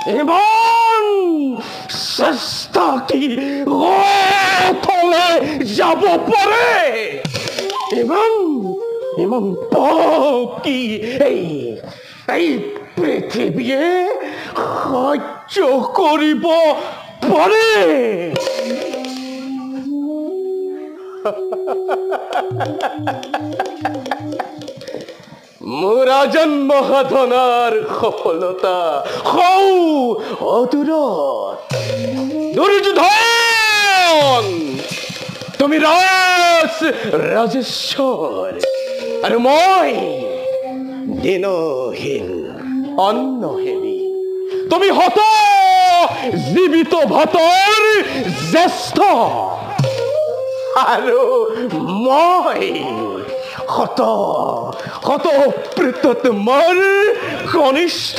ইমান চেষ্টা কি তলে যাব পাৰে ইমান ইমান পাপ কি এই পৃথিৱীয়ে সহ্য কৰিব পাৰে মোৰ জন্ম সাধনাৰ সফলতা হও অদূৰত দুৰ্যোধন তুমি ৰাজেশ্বৰ আৰু মই দিনহীন অন্নহীনী তুমি হত জীৱিত ভাতৰ জ্যেষ্ঠ আৰু মই হত প্ৰেতত মোৰ কনিষ্ঠ